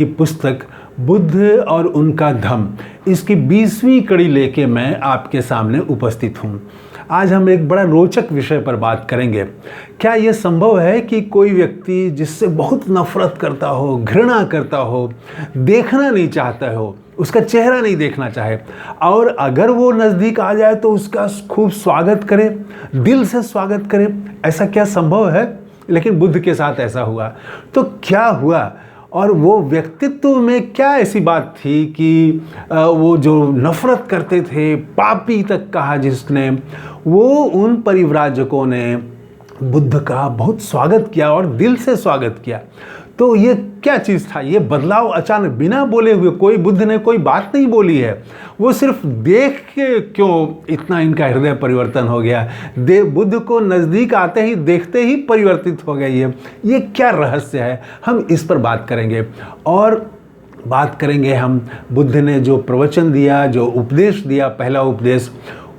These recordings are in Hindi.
की पुस्तक बुद्ध और उनका धम्म, इसकी 20वीं कड़ी लेके मैं आपके सामने उपस्थित हूँ। आज हम एक बड़ा रोचक विषय पर बात करेंगे। क्या यह संभव है कि कोई व्यक्ति जिससे बहुत नफरत करता हो, घृणा करता हो, देखना नहीं चाहता हो, उसका चेहरा नहीं देखना चाहे, और अगर वो नज़दीक आ जाए तो उसका खूब स्वागत करे, दिल से स्वागत करे? ऐसा क्या संभव है? लेकिन बुद्ध के साथ ऐसा हुआ। तो क्या हुआ और वो व्यक्तित्व में क्या ऐसी बात थी कि वो जो नफरत करते थे, पापी तक कहा जिसने, वो उन परिव्राजकों ने बुद्ध का बहुत स्वागत किया और दिल से स्वागत किया। तो ये क्या चीज़ था? ये बदलाव अचानक बिना बोले हुए, कोई बुद्ध ने कोई बात नहीं बोली है, वो सिर्फ देख के क्यों इतना इनका हृदय परिवर्तन हो गया? बुद्ध को नज़दीक आते ही, देखते ही परिवर्तित हो गई है। ये क्या रहस्य है? हम इस पर बात करेंगे और बात करेंगे हम बुद्ध ने जो प्रवचन दिया, जो उपदेश दिया, पहला उपदेश,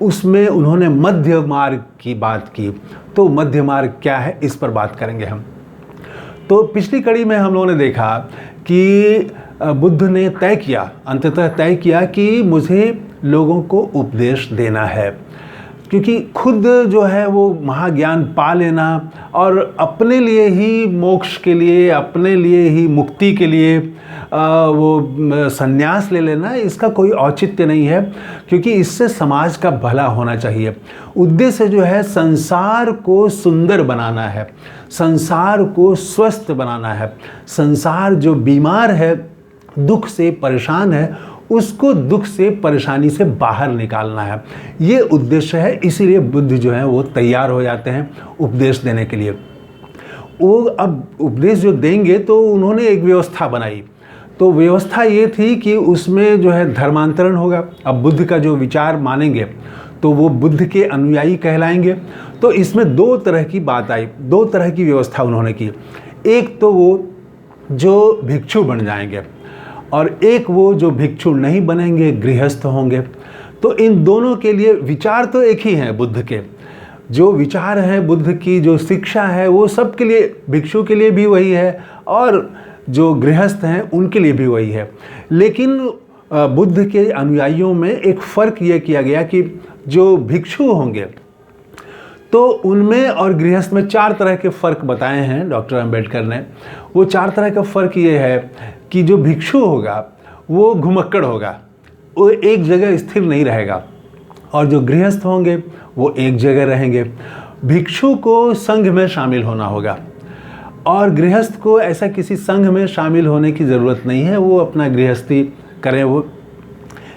उसमें उन्होंने मध्य मार्ग की बात की। तो मध्य मार्ग क्या है, इस पर बात करेंगे हम। तो पिछली कड़ी में हम लोगों ने देखा कि बुद्ध ने तय किया, अंततः तय किया कि मुझे लोगों को उपदेश देना है, क्योंकि खुद जो है वो महाज्ञान पा लेना और अपने लिए ही मोक्ष के लिए, अपने लिए ही मुक्ति के लिए वो संन्यास ले लेना, इसका कोई औचित्य नहीं है, क्योंकि इससे समाज का भला होना चाहिए। उद्देश्य जो है संसार को सुंदर बनाना है, संसार को स्वस्थ बनाना है, संसार जो बीमार है, दुख से परेशान है, उसको दुख से, परेशानी से बाहर निकालना है। ये उद्देश्य है। इसीलिए बुद्ध जो है वो तैयार हो जाते हैं उपदेश देने के लिए। वो अब उपदेश जो देंगे तो उन्होंने एक व्यवस्था बनाई। तो व्यवस्था ये थी कि उसमें जो है धर्मांतरण होगा। अब बुद्ध का जो विचार मानेंगे तो वो बुद्ध के अनुयायी कहलाएंगे। तो इसमें दो तरह की बात आई, दो तरह की व्यवस्था उन्होंने की। एक तो वो जो भिक्षु बन जाएंगे और एक वो जो भिक्षु नहीं बनेंगे, गृहस्थ होंगे। तो इन दोनों के लिए विचार तो एक ही हैं बुद्ध के। जो विचार है बुद्ध की, जो शिक्षा है, वो सब के लिए, भिक्षु के लिए भी वही है और जो गृहस्थ हैं उनके लिए भी वही है। लेकिन बुद्ध के अनुयायियों में एक फ़र्क ये किया गया कि जो भिक्षु होंगे तो उनमें और गृहस्थ में 4 तरह के फ़र्क बताए हैं डॉक्टर अम्बेडकर ने। वो 4 तरह का फ़र्क ये है कि जो भिक्षु होगा वो घुमक्कड़ होगा, वो एक जगह स्थिर नहीं रहेगा, और जो गृहस्थ होंगे वो एक जगह रहेंगे। भिक्षु को संघ में शामिल होना होगा और गृहस्थ को ऐसा किसी संघ में शामिल होने की ज़रूरत नहीं है, वो अपना गृहस्थी करें। वो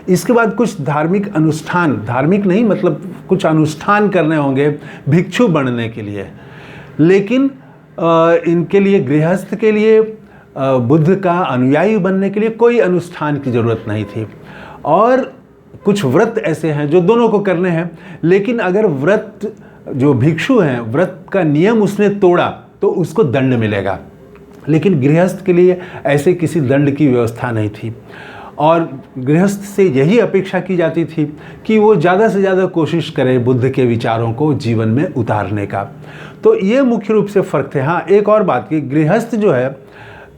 इसके बाद कुछ धार्मिक अनुष्ठान, धार्मिक नहीं मतलब कुछ अनुष्ठान करने होंगे भिक्षु बनने के लिए। लेकिन इनके लिए, गृहस्थ के लिए, बुद्ध का अनुयायी बनने के लिए कोई अनुष्ठान की ज़रूरत नहीं थी। और कुछ व्रत ऐसे हैं जो दोनों को करने हैं, लेकिन अगर व्रत, जो भिक्षु हैं, व्रत का नियम उसने तोड़ा तो उसको दंड मिलेगा। लेकिन गृहस्थ के लिए ऐसे किसी दंड की व्यवस्था नहीं थी। और गृहस्थ से यही अपेक्षा की जाती थी कि वो ज़्यादा से ज़्यादा कोशिश करे बुद्ध के विचारों को जीवन में उतारने का। तो ये मुख्य रूप से फ़र्क थे। हाँ, एक और बात कि गृहस्थ जो है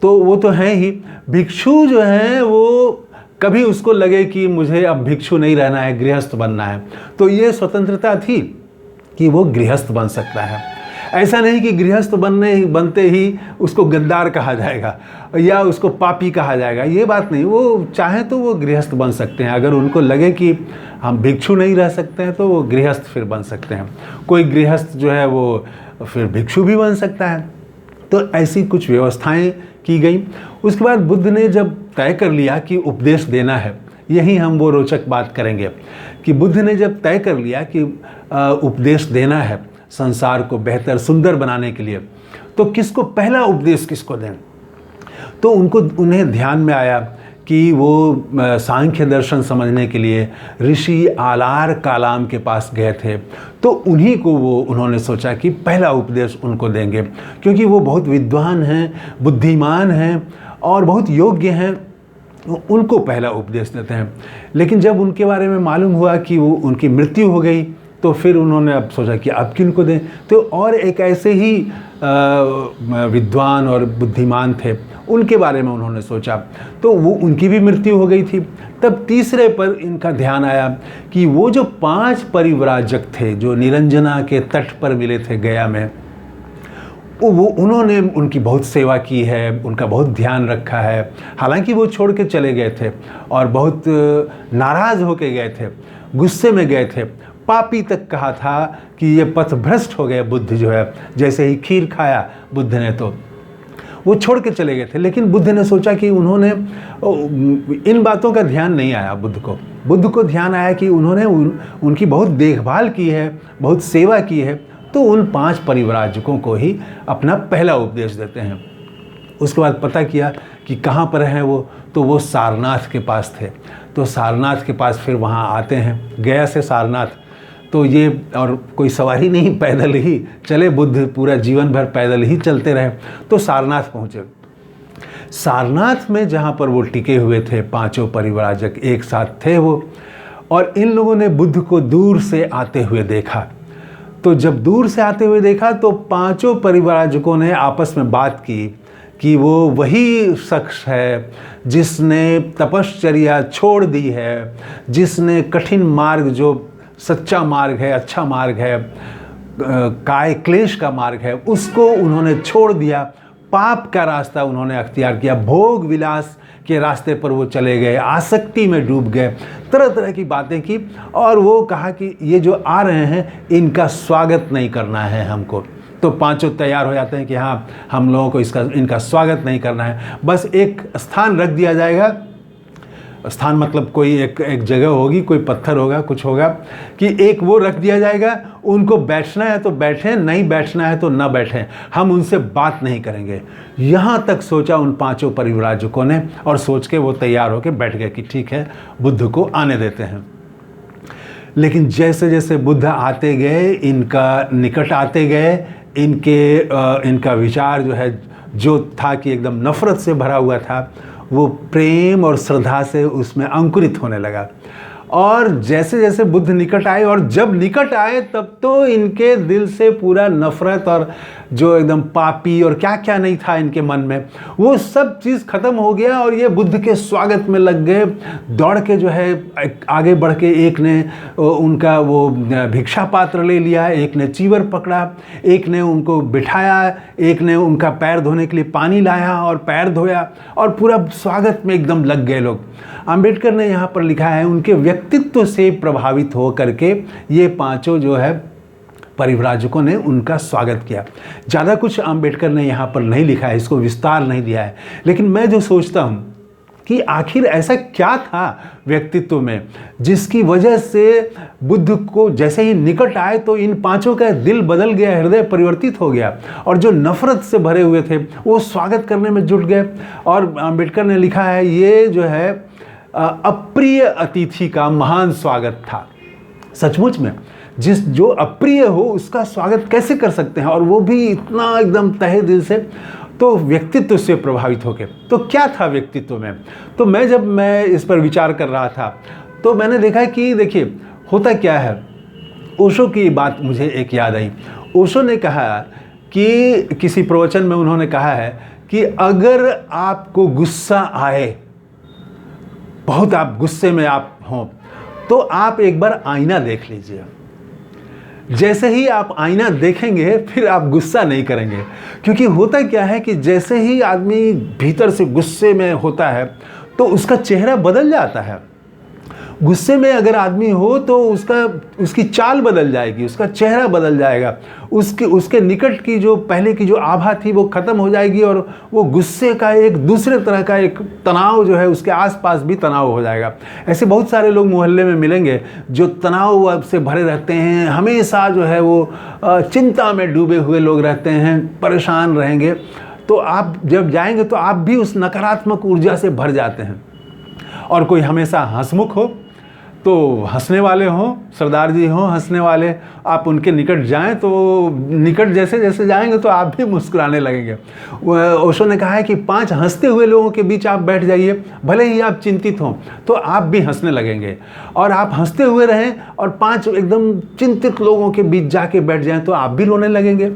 तो वो तो है ही, भिक्षु जो है वो कभी उसको लगे कि मुझे अब भिक्षु नहीं रहना है, गृहस्थ बनना है, तो ये स्वतंत्रता थी कि वो गृहस्थ बन सकता है। ऐसा नहीं कि गृहस्थ बनते ही उसको गद्दार कहा जाएगा या उसको पापी कहा जाएगा, ये बात नहीं। वो चाहे तो वो गृहस्थ बन सकते हैं, अगर उनको लगे कि हम भिक्षु नहीं रह सकते हैं तो वो गृहस्थ फिर बन सकते हैं। कोई गृहस्थ जो है वो फिर भिक्षु भी बन सकता है। तो ऐसी कुछ व्यवस्थाएं की गई। उसके बाद बुद्ध ने जब तय कर लिया कि उपदेश देना है, यही हम वो रोचक बात करेंगे कि बुद्ध ने जब तय कर लिया कि उपदेश देना है संसार को बेहतर, सुंदर बनाने के लिए, तो किसको पहला उपदेश किसको दें? तो उन्हें ध्यान में आया कि वो सांख्य दर्शन समझने के लिए ऋषि आलार कालाम के पास गए थे। तो उन्हीं को उन्होंने सोचा कि पहला उपदेश उनको देंगे, क्योंकि वो बहुत विद्वान हैं, बुद्धिमान हैं और बहुत योग्य हैं, उनको पहला उपदेश देते हैं। लेकिन जब उनके बारे में मालूम हुआ कि वो उनकी मृत्यु हो गई, तो फिर उन्होंने अब सोचा कि अब किनको दें। तो और एक ऐसे ही विद्वान और बुद्धिमान थे, उनके बारे में उन्होंने सोचा, तो वो उनकी भी मृत्यु हो गई थी। तब तीसरे पर इनका ध्यान आया कि वो जो 5 परिव्राजक थे जो निरंजना के तट पर मिले थे गया में, वो उन्होंने उनकी बहुत सेवा की है, उनका बहुत ध्यान रखा है। हालांकि वो छोड़ के चले गए थे और बहुत नाराज़ होके गए थे, गुस्से में गए थे, पापी तक कहा था कि ये पथ भ्रष्ट हो गए बुद्ध जो है। जैसे ही खीर खाया बुद्ध ने तो वो छोड़ के चले गए थे। लेकिन बुद्ध ने सोचा कि उन्होंने इन बातों का ध्यान नहीं आया बुद्ध को ध्यान आया कि उन्होंने उनकी बहुत देखभाल की है, बहुत सेवा की है, तो उन 5 परिव्राजकों को ही अपना पहला उपदेश देते हैं। उसके बाद पता किया कि कहाँ पर हैं वो, तो वो सारनाथ के पास थे। तो सारनाथ के पास फिर वहाँ आते हैं, गया से सारनाथ, तो ये और कोई सवारी नहीं, पैदल ही चले। बुद्ध पूरा जीवन भर पैदल ही चलते रहे। तो सारनाथ पहुँचे। सारनाथ में जहाँ पर वो टिके हुए थे, 5 परिव्राजक एक साथ थे वो, और इन लोगों ने बुद्ध को दूर से आते हुए देखा। तो जब दूर से आते हुए देखा तो 5 परिव्राजकों ने आपस में बात की कि वो वही शख्स है जिसने तपश्चर्या छोड़ दी है, जिसने कठिन मार्ग, जो सच्चा मार्ग है, अच्छा मार्ग है, काय क्लेश का मार्ग है, उसको उन्होंने छोड़ दिया। पाप का रास्ता उन्होंने अख्तियार किया, भोग विलास के रास्ते पर वो चले गए, आसक्ति में डूब गए, तरह तरह की बातें की। और वो कहा कि ये जो आ रहे हैं इनका स्वागत नहीं करना है हमको। तो 5 तैयार हो जाते हैं कि हाँ, हम लोगों को इनका स्वागत नहीं करना है, बस एक स्थान रख दिया जाएगा। स्थान मतलब कोई एक जगह होगी, कोई पत्थर होगा, कुछ होगा, कि एक वो रख दिया जाएगा, उनको बैठना है तो बैठें, नहीं बैठना है तो ना बैठें, हम उनसे बात नहीं करेंगे। यहाँ तक सोचा उन 5 परिव्राजकों ने, और सोच के वो तैयार होकर बैठ गए कि ठीक है, बुद्ध को आने देते हैं। लेकिन जैसे जैसे बुद्ध आते गए, इनका निकट आते गए, इनका विचार जो है, जो था कि एकदम नफरत से भरा हुआ था, वो प्रेम और श्रद्धा से उसमें अंकुरित होने लगा। और जैसे जैसे बुद्ध निकट आए, और जब निकट आए तब तो इनके दिल से पूरा नफरत और जो एकदम पापी और क्या क्या नहीं था इनके मन में, वो सब चीज़ ख़त्म हो गया। और ये बुद्ध के स्वागत में लग गए, दौड़ के जो है आगे बढ़ के एक ने उनका वो भिक्षा पात्र ले लिया, एक ने चीवर पकड़ा, एक ने उनको बिठाया, एक ने उनका पैर धोने के लिए पानी लाया और पैर धोया, और पूरा स्वागत में एकदम लग गए लोग। अम्बेडकर ने यहाँ पर लिखा है, उनके व्यक्तित्व से प्रभावित हो करके ये 5 जो है परिव्राजकों ने उनका स्वागत किया। ज़्यादा कुछ अम्बेडकर ने यहाँ पर नहीं लिखा है, इसको विस्तार नहीं दिया है। लेकिन मैं जो सोचता हूँ कि आखिर ऐसा क्या था व्यक्तित्व में जिसकी वजह से बुद्ध को जैसे ही निकट आए तो इन 5 का दिल बदल गया, हृदय परिवर्तित हो गया, और जो नफरत से भरे हुए थे वो स्वागत करने में जुट गए। और अम्बेडकर ने लिखा है, ये जो है अप्रिय अतिथि का महान स्वागत था। सचमुच में जो अप्रिय हो उसका स्वागत कैसे कर सकते हैं, और वो भी इतना एकदम तहे दिल से। तो व्यक्तित्व से प्रभावित होके, तो क्या था व्यक्तित्व में? तो जब मैं इस पर विचार कर रहा था तो मैंने देखा कि देखिए होता क्या है। ओशो की बात मुझे एक याद आई। ओशो ने कहा कि किसी प्रवचन में उन्होंने कहा है कि अगर आपको गुस्सा आए, बहुत आप गुस्से में आप हों, तो आप एक बार आईना देख लीजिए। जैसे ही आप आईना देखेंगे फिर आप गुस्सा नहीं करेंगे। क्योंकि होता क्या है कि जैसे ही आदमी भीतर से गुस्से में होता है तो उसका चेहरा बदल जाता है। गुस्से में अगर आदमी हो तो उसकी चाल बदल जाएगी, उसका चेहरा बदल जाएगा, उसके निकट की जो पहले की जो आभा थी वो ख़त्म हो जाएगी, और वो गुस्से का एक दूसरे तरह का एक तनाव जो है उसके आसपास भी तनाव हो जाएगा। ऐसे बहुत सारे लोग मोहल्ले में मिलेंगे जो तनाव से भरे रहते हैं, हमेशा जो है वो चिंता में डूबे हुए लोग रहते हैं, परेशान रहेंगे। तो आप जब जाएंगे तो आप भी उस नकारात्मक ऊर्जा से भर जाते हैं। और कोई हमेशा हंसमुख हो तो हंसने वाले हों, सरदार जी हों हंसने वाले, आप उनके निकट जाएं तो निकट जैसे जैसे जाएंगे तो आप भी मुस्कुराने लगेंगे। ओशो ने कहा है कि 5 हंसते हुए लोगों के बीच आप बैठ जाइए, भले ही आप चिंतित हों तो आप भी हंसने लगेंगे। और आप हंसते हुए रहें और 5 एकदम चिंतित लोगों के बीच जाके बैठ जाएं तो आप भी रोने लगेंगे।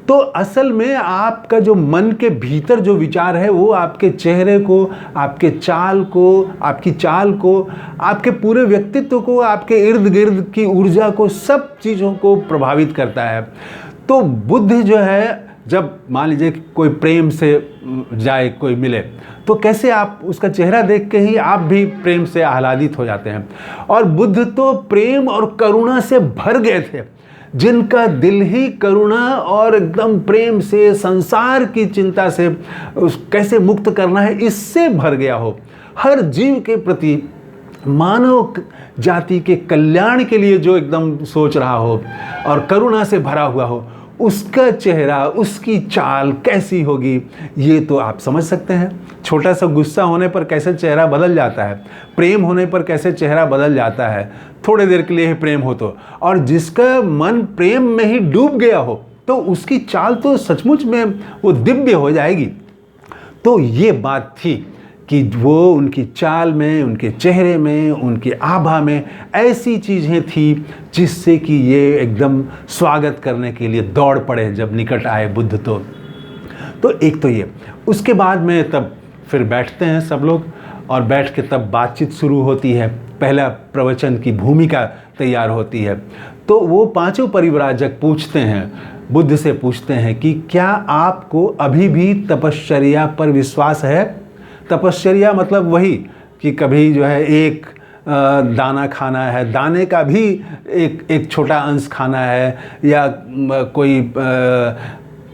तो असल में आपका जो मन के भीतर जो विचार है वो आपके चेहरे को, आपके चाल को, आपकी चाल को, आपके पूरे व्यक्तित्व को, आपके इर्द गिर्द की ऊर्जा को, सब चीज़ों को प्रभावित करता है। तो बुद्ध जो है, जब मान लीजिए कोई प्रेम से जाए, कोई मिले, तो कैसे आप उसका चेहरा देख के ही आप भी प्रेम से आह्लादित हो जाते हैं। और बुद्ध तो प्रेम और करुणा से भर गए थे, जिनका दिल ही करुणा और एकदम प्रेम से, संसार की चिंता से कैसे मुक्त करना है इससे भर गया हो, हर जीव के प्रति, मानव जाति के कल्याण के लिए जो एकदम सोच रहा हो और करुणा से भरा हुआ हो, उसका चेहरा, उसकी चाल कैसी होगी ये तो आप समझ सकते हैं। छोटा सा गुस्सा होने पर कैसे चेहरा बदल जाता है, प्रेम होने पर कैसे चेहरा बदल जाता है, थोड़े देर के लिए ही प्रेम हो तो, और जिसका मन प्रेम में ही डूब गया हो तो उसकी चाल तो सचमुच में वो दिव्य हो जाएगी। तो ये बात थी कि वो उनकी चाल में, उनके चेहरे में, उनकी आभा में ऐसी चीज़ें थी जिससे कि ये एकदम स्वागत करने के लिए दौड़ पड़े जब निकट आए बुद्ध। तो एक तो ये, उसके बाद में तब फिर बैठते हैं सब लोग, और बैठ के तब बातचीत शुरू होती है, पहला प्रवचन की भूमिका तैयार होती है। तो वो पांचों परिव्राजक पूछते हैं, बुद्ध से पूछते हैं कि क्या आपको अभी भी तपश्चर्या पर विश्वास है? तपश्चर्या मतलब वही कि कभी जो है एक दाना खाना है, दाने का भी एक छोटा अंश खाना है, या कोई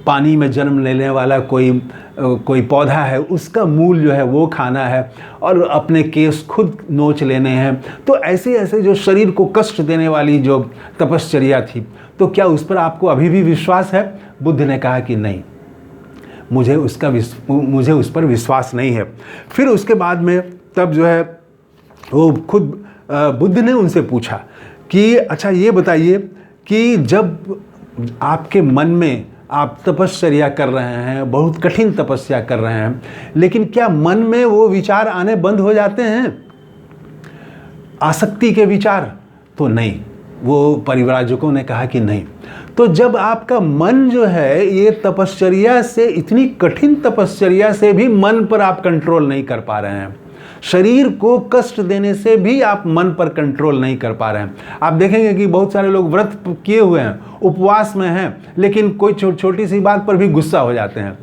पानी में जन्म लेने वाला कोई पौधा है, उसका मूल जो है वो खाना है, और अपने केस खुद नोच लेने हैं। तो ऐसे ऐसे जो शरीर को कष्ट देने वाली जो तपश्चर्या थी, तो क्या उस पर आपको अभी भी विश्वास है? बुद्ध ने कहा कि नहीं, मुझे उस पर विश्वास नहीं है। फिर उसके बाद में तब जो है वो खुद बुद्ध ने उनसे पूछा कि अच्छा ये बताइए कि जब आपके मन में आप तपश्चर्या कर रहे हैं, बहुत कठिन तपस्या कर रहे हैं, लेकिन क्या मन में वो विचार आने बंद हो जाते हैं, आसक्ति के विचार? तो नहीं, वो परिव्राजकों ने कहा कि नहीं। तो जब आपका मन जो है ये तपश्चर्या से, इतनी कठिन तपश्चर्या से भी मन पर आप कंट्रोल नहीं कर पा रहे हैं, शरीर को कष्ट देने से भी आप मन पर कंट्रोल नहीं कर पा रहे हैं। आप देखेंगे कि बहुत सारे लोग व्रत किए हुए हैं, उपवास में हैं, लेकिन कोई छोटी सी बात पर भी गुस्सा हो जाते हैं।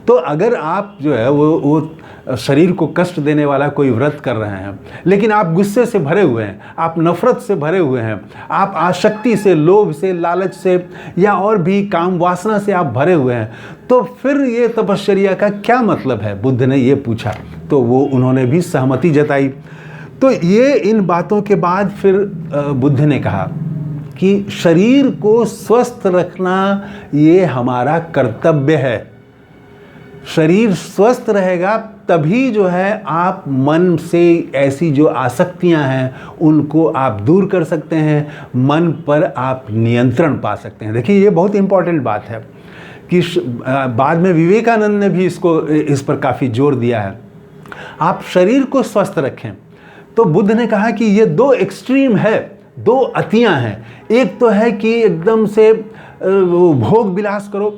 तो अगर आप जो है वो शरीर को कष्ट देने वाला कोई व्रत कर रहे हैं, लेकिन आप गुस्से से भरे हुए हैं, आप नफरत से भरे हुए हैं, आप आसक्ति से, लोभ से, लालच से, या और भी काम वासना से आप भरे हुए हैं, तो फिर ये तपश्चर्या का क्या मतलब है? बुद्ध ने ये पूछा, तो वो उन्होंने भी सहमति जताई। तो ये इन बातों के बाद फिर बुद्ध ने कहा कि शरीर को स्वस्थ रखना ये हमारा कर्तव्य है। शरीर स्वस्थ रहेगा तभी जो है आप मन से ऐसी जो आसक्तियां हैं उनको आप दूर कर सकते हैं, मन पर आप नियंत्रण पा सकते हैं। देखिए ये बहुत इंपॉर्टेंट बात है कि बाद में विवेकानंद ने भी इस पर काफ़ी जोर दिया है। आप शरीर को स्वस्थ रखें, तो बुद्ध ने कहा कि ये दो एक्सट्रीम है, दो अतियां हैं। एक तो है कि एकदम से भोग विलास करो,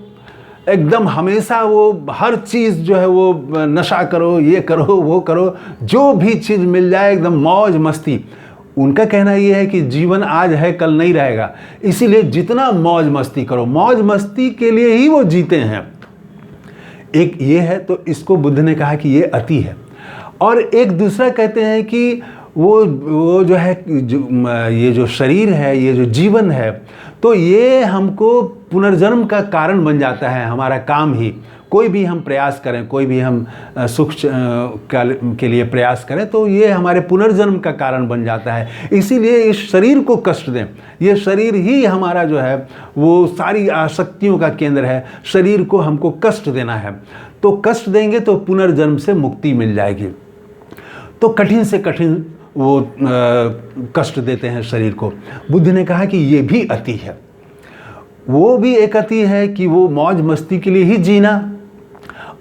एकदम हमेशा वो हर चीज़ जो है वो नशा करो, ये करो, वो करो, जो भी चीज़ मिल जाए एकदम मौज मस्ती। उनका कहना ये है कि जीवन आज है कल नहीं रहेगा, इसीलिए जितना मौज मस्ती करो, मौज मस्ती के लिए ही वो जीते हैं। एक ये है, तो इसको बुद्ध ने कहा कि ये अति है। और एक दूसरा कहते हैं कि वो जो है ये जो शरीर है, ये जो जीवन है, तो ये हमको पुनर्जन्म का कारण बन जाता है। हमारा काम ही, कोई भी हम प्रयास करें, कोई भी हम सुख के लिए प्रयास करें, तो ये हमारे पुनर्जन्म का कारण बन जाता है। इसीलिए इस शरीर को कष्ट दें। ये शरीर ही हमारा जो है वो सारी आसक्तियों का केंद्र है। शरीर को हमको कष्ट देना है, तो कष्ट देंगे तो पुनर्जन्म से मुक्ति मिल जाएगी। तो कठिन से कठिन वो कष्ट देते हैं शरीर को। बुद्ध ने कहा कि ये भी अति है। वो भी एक अति है कि वो मौज मस्ती के लिए ही जीना,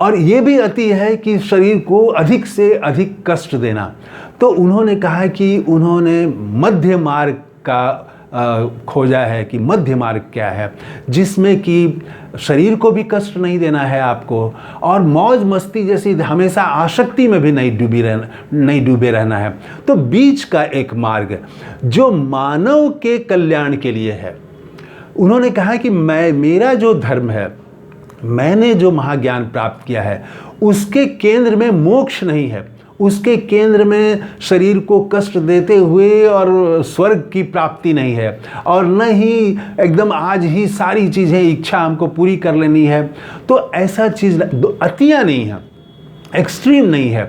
और ये भी अति है कि शरीर को अधिक से अधिक कष्ट देना। तो उन्होंने कहा कि उन्होंने मध्य मार्ग का खोजा है कि मध्य मार्ग क्या है, जिसमें कि शरीर को भी कष्ट नहीं देना है आपको और मौज मस्ती जैसी हमेशा आसक्ति में भी नहीं डूबे रहना है। तो बीच का एक मार्ग जो मानव के कल्याण के लिए है। उन्होंने कहा कि मेरा जो धर्म है, मैंने जो महाज्ञान प्राप्त किया है, उसके केंद्र में मोक्ष नहीं है, उसके केंद्र में शरीर को कष्ट देते हुए और स्वर्ग की प्राप्ति नहीं है, और न ही एकदम आज ही सारी चीज़ें इच्छा हमको पूरी कर लेनी है। तो ऐसा चीज़ अतियाँ नहीं है, एक्सट्रीम नहीं है।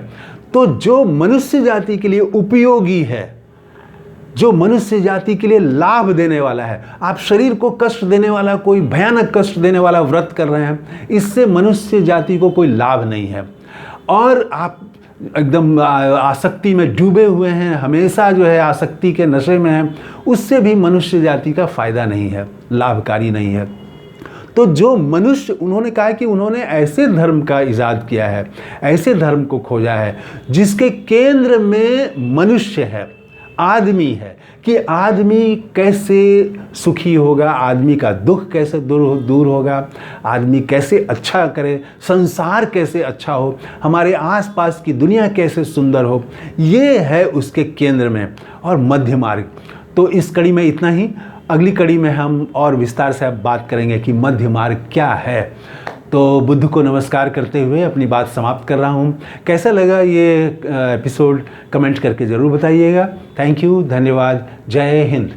तो जो मनुष्य जाति के लिए उपयोगी है, जो मनुष्य जाति के लिए लाभ देने वाला है, आप शरीर को कष्ट देने वाला, कोई भयानक कष्ट देने वाला व्रत कर रहे हैं, इससे मनुष्य जाति को कोई लाभ नहीं है। और आप एकदम आसक्ति में डूबे हुए हैं, हमेशा जो है आसक्ति के नशे में हैं, उससे भी मनुष्य जाति का फायदा नहीं है, लाभकारी नहीं है। तो जो मनुष्य, उन्होंने कहा कि उन्होंने ऐसे धर्म का इजाद किया है, ऐसे धर्म को खोजा है जिसके केंद्र में मनुष्य है, आदमी है, कि आदमी कैसे सुखी होगा, आदमी का दुख कैसे दूर होगा, आदमी कैसे अच्छा करे, संसार कैसे अच्छा हो, हमारे आसपास की दुनिया कैसे सुंदर हो, ये है उसके केंद्र में। और मध्य मार्ग। तो इस कड़ी में इतना ही। अगली कड़ी में हम और विस्तार से अब बात करेंगे कि मध्य मार्ग क्या है। तो बुद्ध को नमस्कार करते हुए अपनी बात समाप्त कर रहा हूँ। कैसा लगा ये एपिसोड कमेंट करके ज़रूर बताइएगा। थैंक यू, धन्यवाद, जय हिंद।